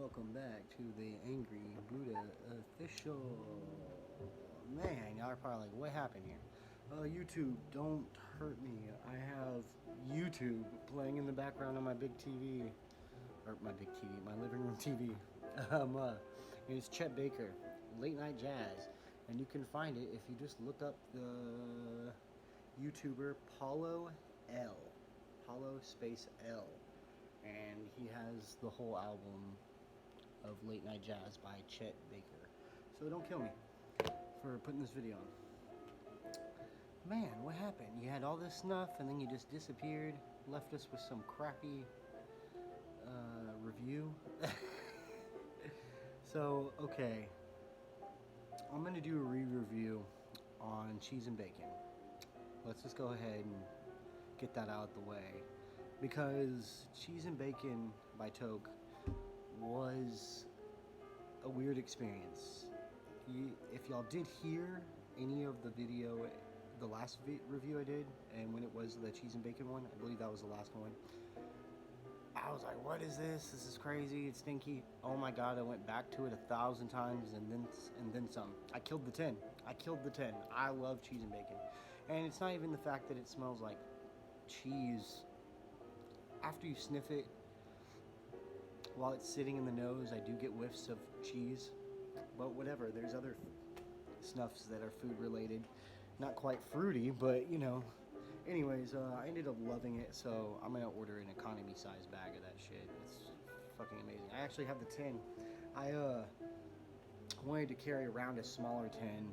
welcome back to the Angry Buddha official. Man, y'all are probably like, what happened here? YouTube, don't hurt me. I have YouTube playing in the background on my big TV. Or my big TV, my living room TV. It's Chet Baker, Late Night Jazz. And you can find it if you just look up the YouTuber Paulo L. Paulo space L. And he has the whole album of Late Night Jazz by Chet Baker. So don't kill me for putting this video on. Man, what happened? You had all this snuff and then you just disappeared, left us with some crappy review. So, okay. I'm going to do a re-review on cheese and bacon. Let's just go ahead and get that out of the way. Because Cheese and Bacon by Toque was a weird experience. If y'all did hear any of the video, the last review I did, and when it was the Cheese and Bacon one, I believe that was the last one, I was like, what is this? This is crazy, it's stinky. Oh my god, I went back to it 1,000 times and then some. I killed the 10. I love cheese and bacon. And it's not even the fact that it smells like cheese. After you sniff it, while it's sitting in the nose, I do get whiffs of cheese. But whatever, there's other snuffs that are food related. Not quite fruity, but you know. Anyways, I ended up loving it, so I'm gonna order an economy size bag of that shit. It's fucking amazing. I actually have the tin. I wanted to carry around a smaller tin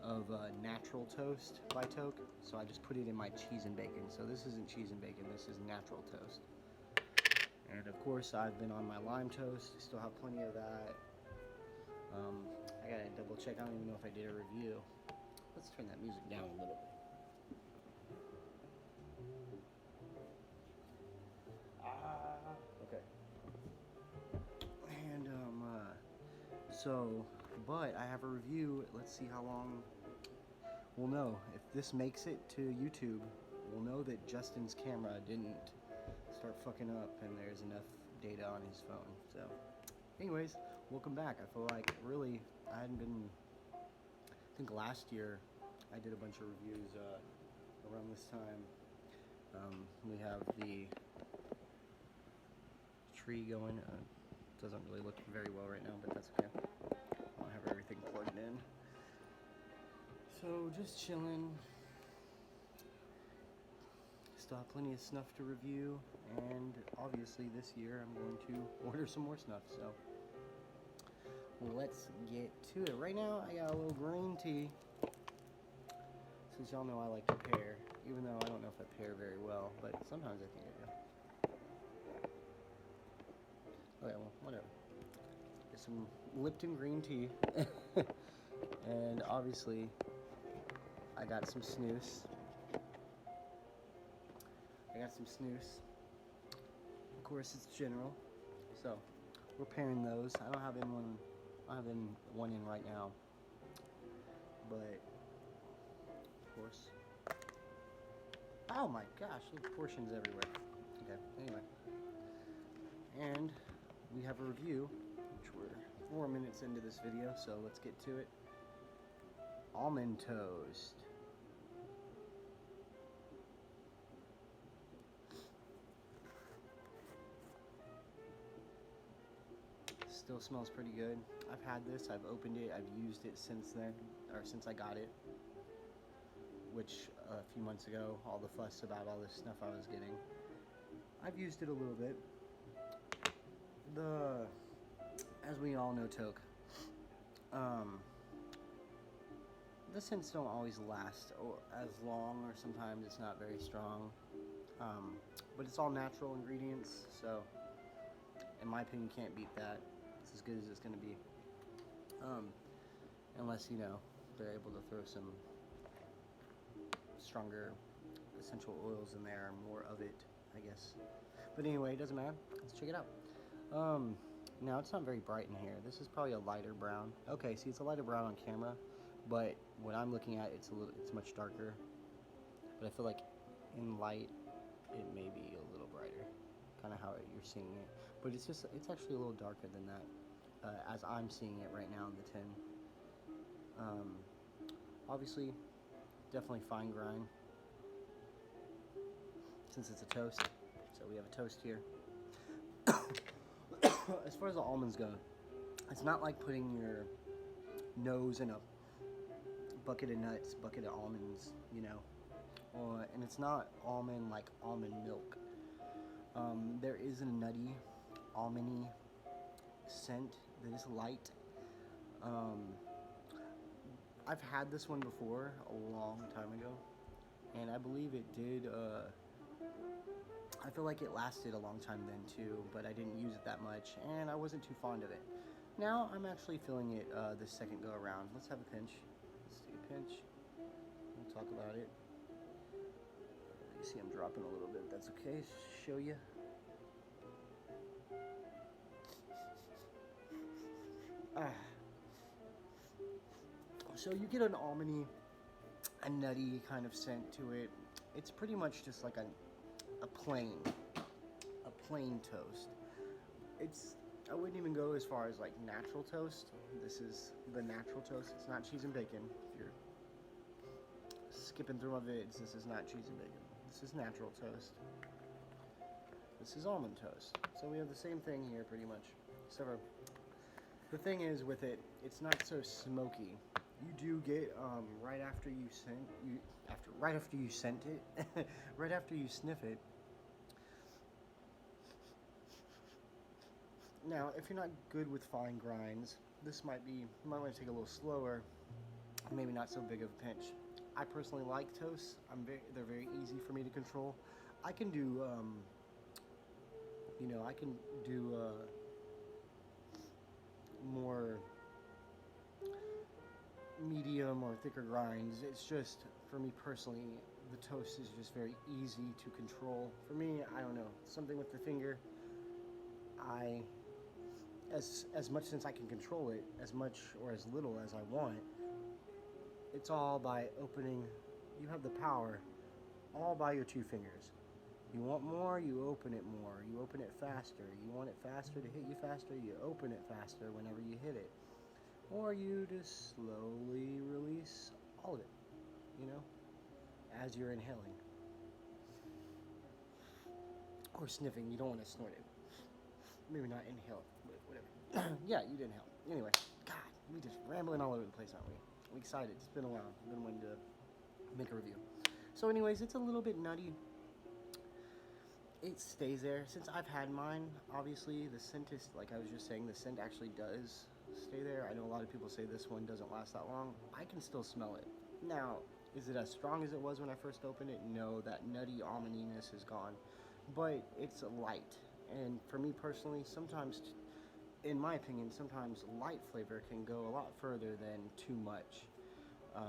of Natural Toast by Toque, so I just put it in my cheese and bacon. So this isn't cheese and bacon, this is Natural Toast. And of course, I've been on my lime toast. Still have plenty of that. I gotta double check. I don't even know if I did a review. Let's turn that music down a little bit. Okay. And but I have a review. Let's see how long we'll know. If this makes it to YouTube, we'll know that Justin's camera didn't start fucking up and there's enough data on his phone. So anyways, welcome back. I feel like really I hadn't been, I think last year I did a bunch of reviews around this time. We have the tree going. Doesn't really look very well right now, but that's okay. I don't have everything plugged in. So just chilling. Still have plenty of snuff to review, and obviously this year I'm going to order some more snuff. So let's get to it. Right now I got a little green tea. Since y'all know I like to pair, even though I don't know if I pair very well, but sometimes I think I do. Okay, well, whatever. Get some Lipton green tea. And obviously, I got some snus. Of course, it's General. So, we're pairing those. I don't have one in right now. But, of course. Oh my gosh, look, portions everywhere. Okay, anyway. And we have a review, which we're 4 minutes into this video, so let's get to it. Almond toast. Still smells pretty good. I've had this, I've opened it, I've used it since then, or since I got it, which a few months ago, all the fuss about all this stuff I was getting. I've used it a little bit. As we all know, Toque, the scents don't always last as long, or sometimes it's not very strong, but it's all natural ingredients, so in my opinion can't beat that. It's as good as it's going to be, unless, you know, they're able to throw some stronger essential oils in there, more of it, I guess. But anyway, it doesn't matter. Let's check it out. Now it's not very bright in here. This is probably a lighter brown. Okay, see, it's a lighter brown on camera, but when I'm looking at it, it's much darker. But I feel like in light, it may be a little brighter. Kind of how you're seeing it. but it's actually a little darker than that, as I'm seeing it right now in the tin. Um, Obviously, definitely fine grind, since it's a toast. So we have a toast here. As far as the almonds go, it's not like putting your nose in a bucket of nuts, bucket of almonds, you know. And it's not almond like almond milk. There is a nutty, almondy scent that is light. I've had this one before a long time ago, and I believe it did. I feel like it lasted a long time then too, but I didn't use it that much, and I wasn't too fond of it. Now I'm actually feeling it this second go around. Let's have a pinch. Let's take a pinch. We'll talk about it. You see I'm dropping a little bit. That's okay. Show you. So you get an almondy, a nutty kind of scent to it. It's pretty much just like a plain toast. I wouldn't even go as far as like natural toast. This is the natural toast. It's not cheese and bacon. If you're skipping through my vids, this is not cheese and bacon. This is natural toast. This is almond toast. So we have the same thing here pretty much. So the thing is with it, it's not so smoky. You do get right after you sniff it. Now, if you're not good with fine grinds, you might want to take a little slower, maybe not so big of a pinch. I personally like toasts. They're very easy for me to control. I can do, more medium or thicker grinds. It's just, for me personally, the toast is just very easy to control. For me, I don't know, something with the finger, as much since I can control it, as much or as little as I want, it's all by opening. You have the power all by your two fingers. You want more, you open it more. You open it faster. You want it faster to hit you faster, you open it faster whenever you hit it. Or you just slowly release all of it, as you're inhaling. Or sniffing. You don't want to snort it. Maybe not inhale, but whatever. Yeah, you did inhale. Anyway, God, we just rambling all over the place, aren't we? I'm excited. It's been a while. I've been wanting to make a review. So anyways, it's a little bit nutty. It stays there. Since I've had mine, obviously, the scent is, like I was just saying, the scent actually does stay there. I know a lot of people say this one doesn't last that long. I can still smell it. Now, is it as strong as it was when I first opened it? No, that nutty almondiness is gone. But it's light. And for me personally, sometimes, in my opinion, sometimes light flavor can go a lot further than too much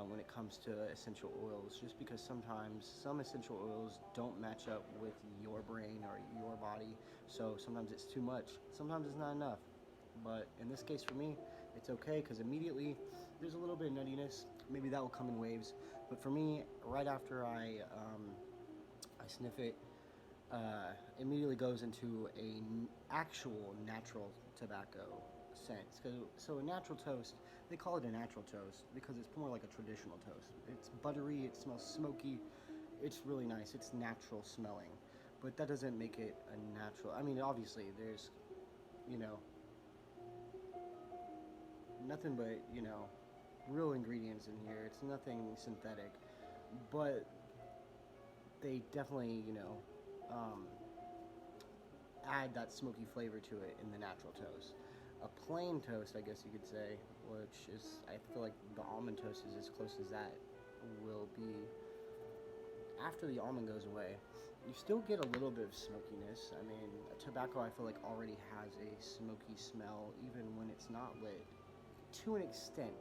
when it comes to essential oils, just because sometimes some essential oils don't match up with your brain or your body, so sometimes it's too much, sometimes it's not enough. But in this case for me, it's okay, because immediately there's a little bit of nuttiness. Maybe that will come in waves, but for me, right after I sniff it, immediately goes into an actual natural tobacco sense. So a natural toast, they call it a natural toast because it's more like a traditional toast. It's buttery, it smells smoky, it's really nice, it's natural smelling. But that doesn't make it a natural, I mean, obviously there's, nothing but, real ingredients in here. It's nothing synthetic, but they definitely, add that smoky flavor to it in the natural toast. A plain toast, I guess you could say, which is, I feel like the almond toast is as close as that will be. After the almond goes away, you still get a little bit of smokiness. I mean, tobacco I feel like already has a smoky smell even when it's not lit. To an extent,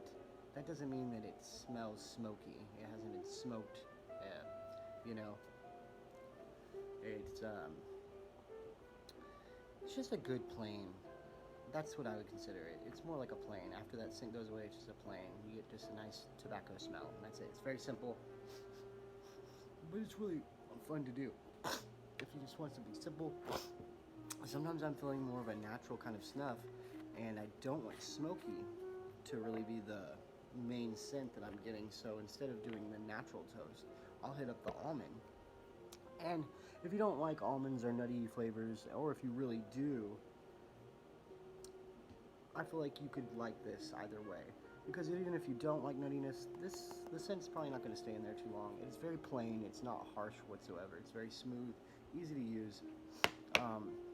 that doesn't mean that it smells smoky. It hasn't been smoked, It's just a good plain. That's what I would consider it. It's more like a plain. After that scent goes away, it's just a plain. You get just a nice tobacco smell, and that's it. It's very simple, but it's really fun to do. If you just want something simple, sometimes I'm feeling more of a natural kind of snuff, and I don't want smoky to really be the main scent that I'm getting. So instead of doing the natural toast, I'll hit up the almond. And if you don't like almonds or nutty flavors, or if you really do, I feel like you could like this either way. Because even if you don't like nuttiness, the scent's probably not going to stay in there too long. It's very plain. It's not harsh whatsoever. It's very smooth, easy to use,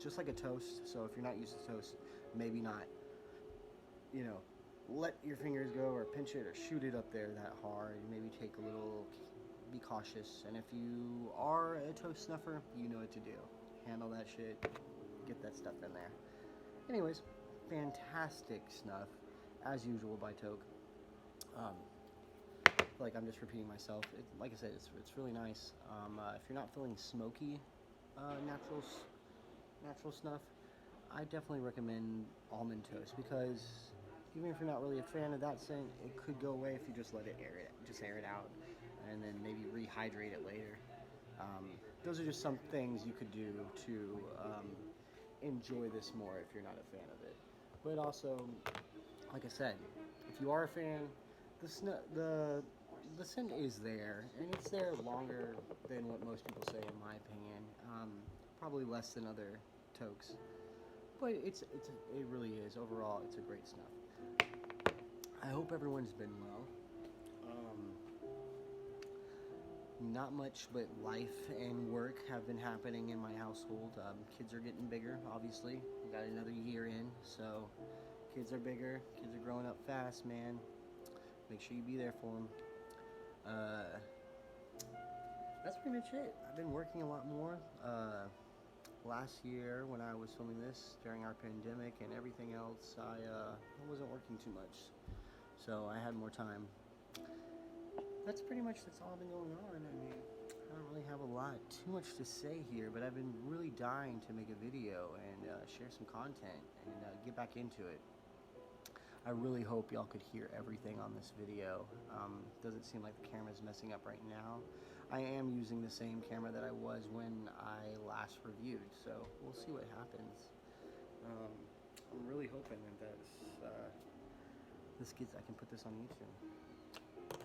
just like a toast. So if you're not used to toast, maybe not, you know, let your fingers go or pinch it or shoot it up there that hard. Maybe take a little, be cautious. And if you are a toast snuffer, you know what to do. Handle that shit, get that stuff in there. Anyways, fantastic snuff, as usual by Toque. Like I'm just repeating myself. Like I said, it's really nice. If you're not feeling smoky, natural snuff, I definitely recommend almond toast, because even if you're not really a fan of that scent, it could go away if you just let it air it out, and then maybe rehydrate it later. Those are just some things you could do to enjoy this more if you're not a fan of it. But also, like I said, if you are a fan, the scent is there, and it's there longer than what most people say, in my opinion. Probably less than other Toques, but it really is. Overall, it's a great snuff. I hope everyone's been well. Not much but life and work have been happening in my household. Kids are getting bigger, obviously. We got another year in, so kids are bigger. Kids are growing up fast, man. Make sure you be there for them. That's pretty much it. I've been working a lot more. Last year, when I was filming this during our pandemic and everything else, I wasn't working too much, so I had more time. That's all been going on. I mean, I don't really have too much to say here, but I've been really dying to make a video and share some content and get back into it. I really hope y'all could hear everything on this video. Doesn't seem like the camera's messing up right now. I am using the same camera that I was when I last reviewed, so we'll see what happens. I'm really hoping that I can put this on YouTube.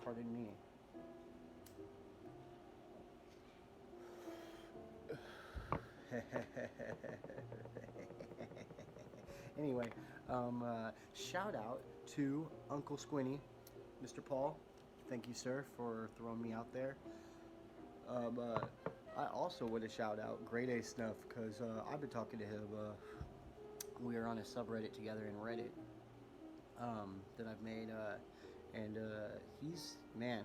Pardon me. Anyway, shout out to Uncle Squinty, Mr. Paul. Thank you, sir, for throwing me out there. I also want to shout out Grade A Snuff, because I've been talking to him. We are on a subreddit together in Reddit that I've made, and he's, man,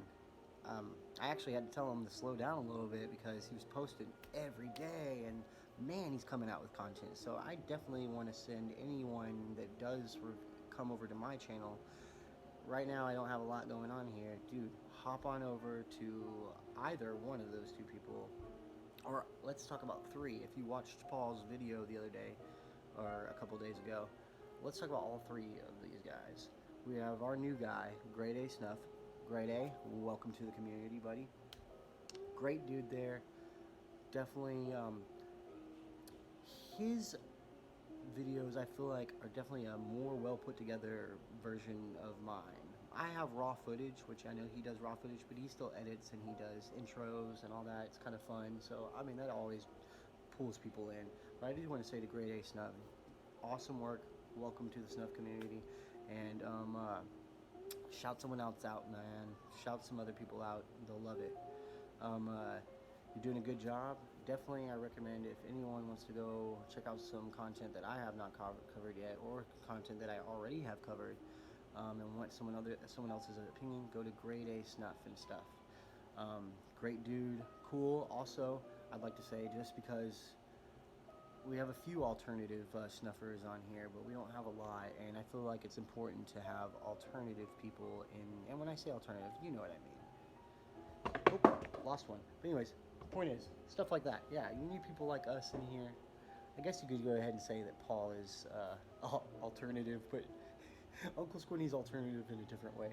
I actually had to tell him to slow down a little bit, because he was posting every day, and man, he's coming out with content. So I definitely want to send anyone that does come over to my channel. Right now, I don't have a lot going on here. Dude, hop on over to either one of those two people, or let's talk about three. If you watched Paul's video the other day, or a couple days ago, let's talk about all three of these guys. We have our new guy, Grade A Snuff. Grade A, welcome to the community, buddy. Great dude there. Definitely, his videos, I feel like, are definitely a more well put together version of mine. I have raw footage, which I know he does raw footage, but he still edits and he does intros and all that. It's kind of fun. So, I mean, that always pulls people in. But I do want to say to Grade A Snuff, awesome work. Welcome to the Snuff community. And shout someone else out, man. Shout some other people out. They'll love it. You're doing a good job. Definitely, I recommend, if anyone wants to go check out some content that I have not covered yet, or content that I already have covered, and want someone else's opinion, go to Grade A Snuff and stuff. Great dude, cool. Also, I'd like to say, just because we have a few alternative snuffers on here, but we don't have a lot, and I feel like it's important to have alternative people in. And when I say alternative, you know what I mean. Oh, lost one. But anyways, the point is, stuff like that. Yeah, you need people like us in here. I guess you could go ahead and say that Paul is alternative, but Uncle Squinty's alternative in a different way.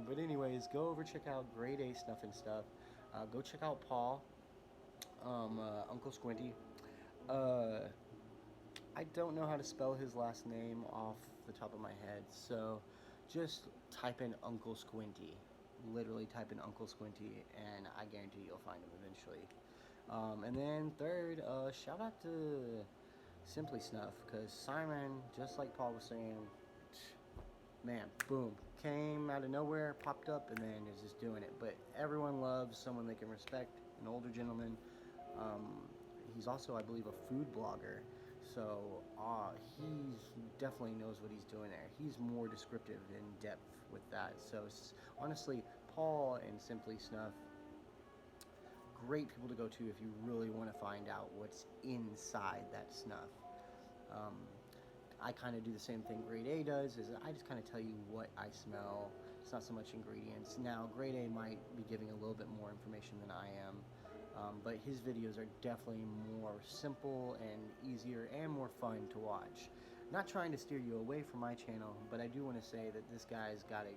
But anyways, go over, check out Grade A Snuff and stuff. Go check out Paul, Uncle Squinty. Uh, I don't know how to spell his last name off the top of my head, so just type in Uncle Squinty. Literally type in Uncle Squinty, and I guarantee you'll find him eventually. And then third, shout out to Simply Snuff, because Simon, just like Paul was saying, man, boom, came out of nowhere, popped up, and then is just doing it. But everyone loves someone they can respect, an older gentleman. He's also, I believe, a food blogger. So he definitely knows what he's doing there. He's more descriptive in depth with that. So honestly, Paul and Simply Snuff, great people to go to if you really want to find out what's inside that snuff. Um, I kind of do the same thing Grade A does, is I just kind of tell you what I smell. It's not so much ingredients. Now, Grade A might be giving a little bit more information than I am, but his videos are definitely more simple and easier and more fun to watch. Not trying to steer you away from my channel, but I do want to say that this guy's got a,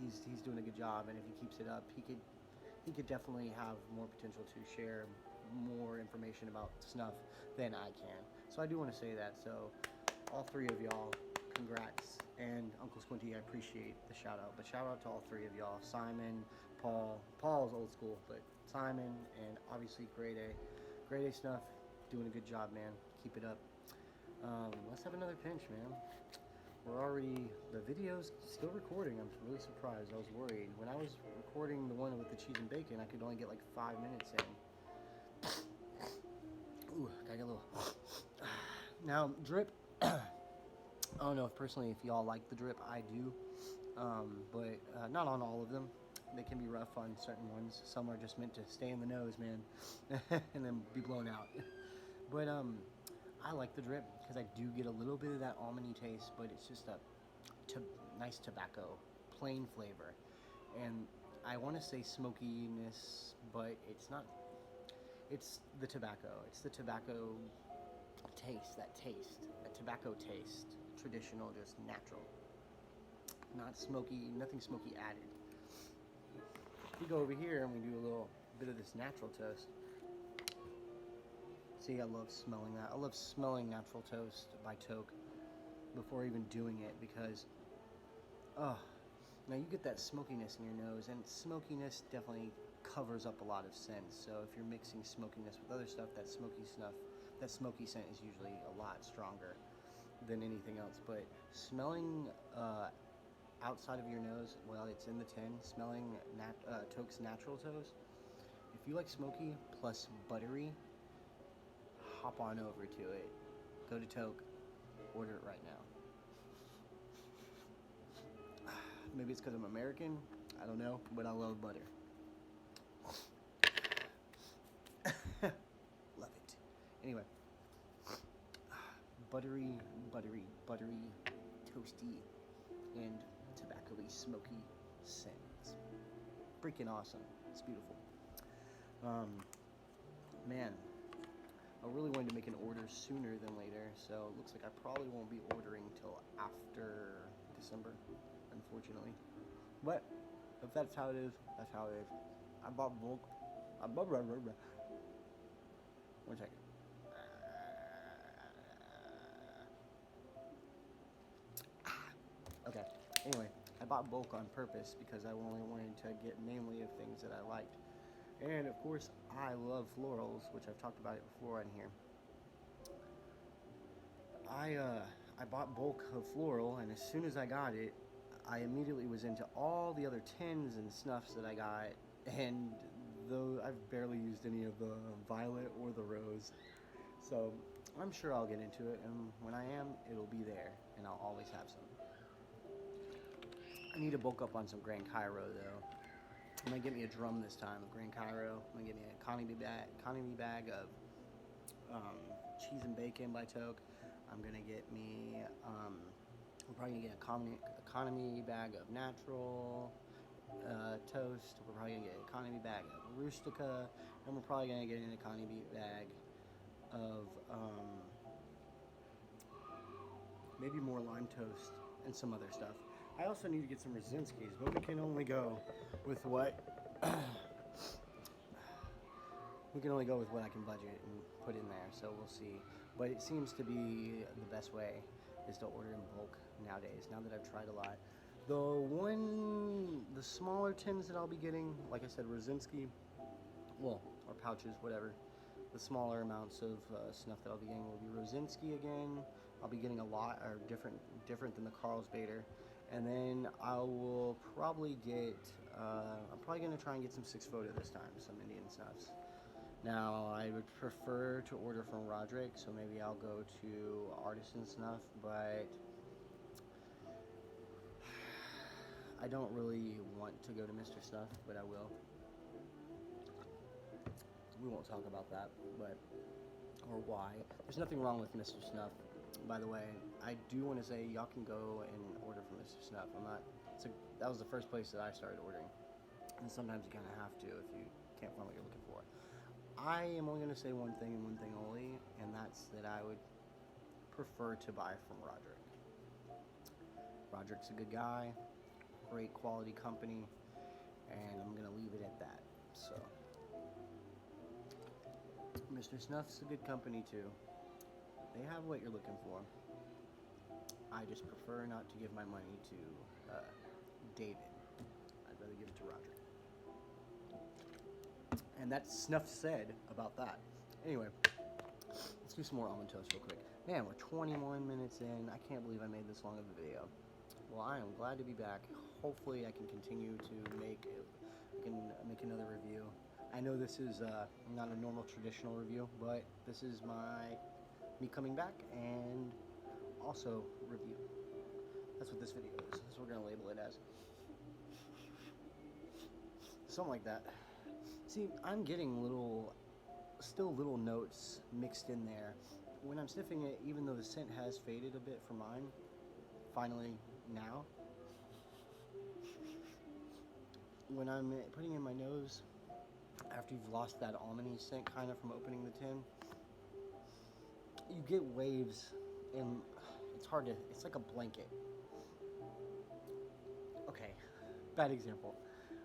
he's doing a good job, and if he keeps it up, he could definitely have more potential to share more information about snuff than I can. So I do want to say that. So all three of y'all, congrats. And Uncle Squinty, I appreciate the shout out. But shout out to all three of y'all. Simon, Paul. Paul's old school, but Simon, and obviously Grade A. Grade A Snuff, doing a good job, man. Keep it up. Let's have another pinch, man. We're already, the video's still recording. I'm really surprised. I was worried. When I was recording the one with the cheese and bacon, I could only get like 5 minutes in. Ooh, gotta get a little. Now, drip. I don't know if personally if y'all like the drip. I do. But not on all of them. They can be rough on certain ones. Some are just meant to stay in the nose, man, and then be blown out. But I like the drip because I do get a little bit of that almondy taste, but it's just a nice tobacco, plain flavor. And I want to say smokiness, but it's not. It's the tobacco. It's the tobacco taste, that tobacco taste. Traditional, just natural. Not smoky, nothing smoky added. We go over here and we do a little bit of this natural toast. See, I love smelling that. I love smelling natural toast by Toque before even doing it because, now you get that smokiness in your nose, and smokiness definitely covers up a lot of scents. So if you're mixing smokiness with other stuff, that smoky scent is usually a lot stronger than anything else. But smelling outside of your nose, well, it's in the tin, smelling Toque's natural toast. If you like smoky plus buttery, hop on over to it. Go to Toque, order it right now. Maybe it's because I'm American, I don't know, but I love butter. Love it. Anyway, buttery, toasty, and tobacco-y, smoky scents. Freaking awesome. It's beautiful. Man, I really wanted to make an order sooner than later, so it looks like I probably won't be ordering till after December, unfortunately. But if that's how it is, that's how it is. I bought bulk. One second. Okay. Anyway, I bought bulk on purpose because I only wanted to get mainly of things that I liked. And of course, I love florals, which I've talked about it before on here. I bought bulk of floral, and as soon as I got it, I immediately was into all the other tins and snuffs that I got, and though I've barely used any of the violet or the rose. So I'm sure I'll get into it, and when I am, it'll be there, and I'll always have some. I need to bulk up on some Grand Cairo, though. I'm going to get me a drum this time of Grand Cairo. I'm going to get me an economy bag of cheese and bacon by Toque. I'm going to get me, we're probably going to get an economy bag of natural toast. We're probably going to get an economy bag of rustica. And we're probably going to get an economy bag of maybe more lime toast and some other stuff. I also need to get some Rosinskis, but we can only go with what we can only go with what I can budget and put in there, so we'll see. But it seems to be the best way is to order in bulk nowadays, now that I've tried a lot. The smaller tins that I'll be getting, like I said, Rosinski, well, or pouches, whatever. The smaller amounts of snuff that I'll be getting will be Rosinski again. I'll be getting a lot, or different than the Carlsbader. And then I will probably get, I'm probably going to try and get some 6 photo this time, some Indian snuffs. Now, I would prefer to order from Roderick, so maybe I'll go to Artisan Snuff, but I don't really want to go to Mr. Snuff, but I will. We won't talk about that, or why. There's nothing wrong with Mr. Snuff, by the way. I do want to say y'all can go and order from Mr. Snuff. That was the first place that I started ordering, and sometimes you kind of have to if you can't find what you're looking for. I am only going to say one thing and one thing only, and that's that I would prefer to buy from Roderick. Roderick's a good guy, great quality company, and I'm going to leave it at that. So, Mr. Snuff's a good company too. They have what you're looking for. I just prefer not to give my money to David. I'd rather give it to Roderick. And that's Snuff said about that. Anyway, let's do some more almond toast real quick. Man, we're 21 minutes in. I can't believe I made this long of a video. Well, I am glad to be back. Hopefully I can continue to make another review. I know this is not a normal traditional review, but this is me coming back and also review. That's what this video is. That's what we're going to label it as. Something like that. See, I'm getting still little notes mixed in there. When I'm sniffing it, even though the scent has faded a bit for mine, finally now, when I'm putting in my nose, after you've lost that almondy scent kind of from opening the tin, you get waves, and it's like a blanket. Okay, bad example.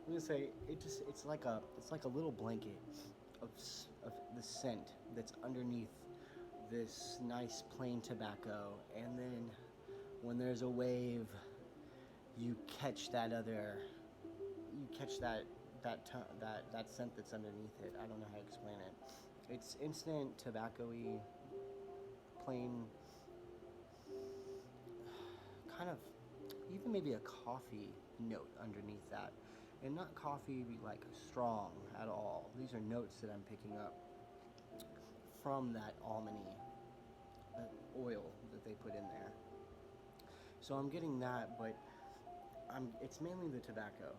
I'm gonna say it's like a little blanket of the scent that's underneath this nice plain tobacco, and then when there's a wave, you catch that scent that's underneath it. I don't know how to explain it. It's instant tobacco-y, plain, kind of even maybe a coffee note underneath that. And not coffee like strong at all. These are notes that I'm picking up from that almondy oil that they put in there. So I'm getting that, but it's mainly the tobacco.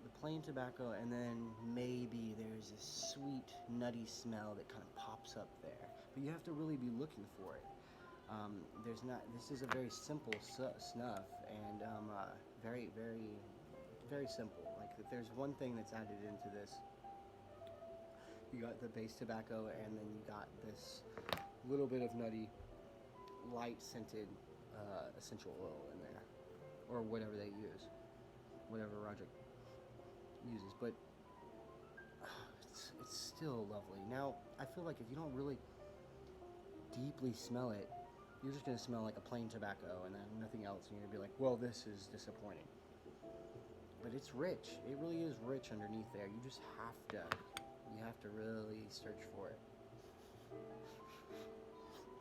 The plain tobacco, and then maybe there's a sweet, nutty smell that kind of pops up there. But you have to really be looking for it. This is a very simple snuff, and very, very, very simple. Like, if there's one thing that's added into this, you got the base tobacco, and then you got this little bit of nutty, light scented essential oil in there, or whatever they use, whatever Roderick uses. But it's still lovely. Now, I feel like if you don't really deeply smell it, you're just gonna smell like a plain tobacco and then nothing else, and you're gonna be like, well, this is disappointing. But it's rich. It really is rich underneath there. You just have to really search for it.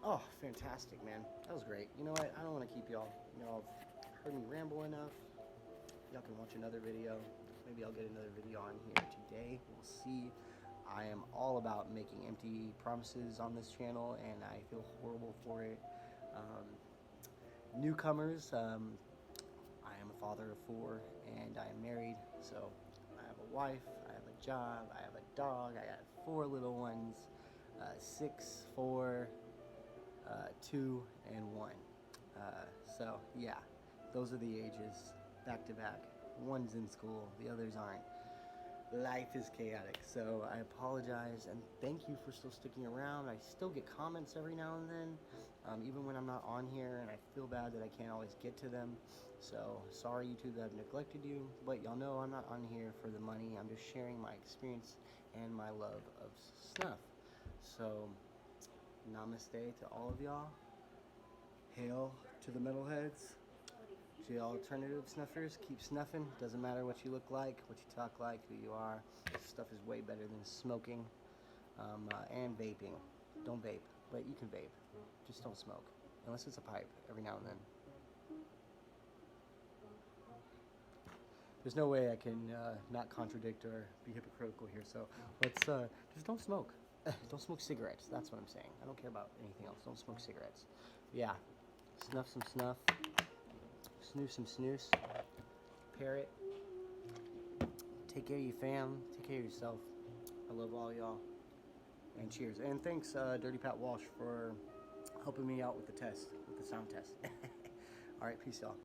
Oh, fantastic, man. That was great. You know what? I don't want to keep y'all. Y'all have heard me ramble enough. Y'all can watch another video. Maybe I'll get another video on here today. We'll see. I am all about making empty promises on this channel, and I feel horrible for it. Newcomers, I am a father of 4, and I am married, so I have a wife, I have a job, I have a dog, I got 4 little ones, 6, 4, 2, and 1. So yeah, those are the ages, back to back. One's in school, the others aren't. Life is chaotic, so I apologize, and thank you for still sticking around. I still get comments every now and then, even when I'm not on here, and I feel bad that I can't always get to them. So sorry, YouTube, that I've neglected you, but y'all know I'm not on here for the money. I'm just sharing my experience and my love of snuff. So, namaste to all of y'all. Hail to the metalheads. To the alternative snuffers, keep snuffing. Doesn't matter what you look like, what you talk like, who you are. This stuff is way better than smoking and vaping. Don't vape, but you can vape. Just don't smoke, unless it's a pipe every now and then. There's no way I can not contradict or be hypocritical here, so let's just don't smoke. Don't smoke cigarettes, that's what I'm saying. I don't care about anything else. Don't smoke cigarettes. Yeah, snuff some snuff, snooze some snooze, parrot. Take care of your fam, take care of yourself. I love all y'all, and cheers. And thanks, Dirty Pat Walsh, for helping me out with the test, with the sound test. All right, peace, y'all.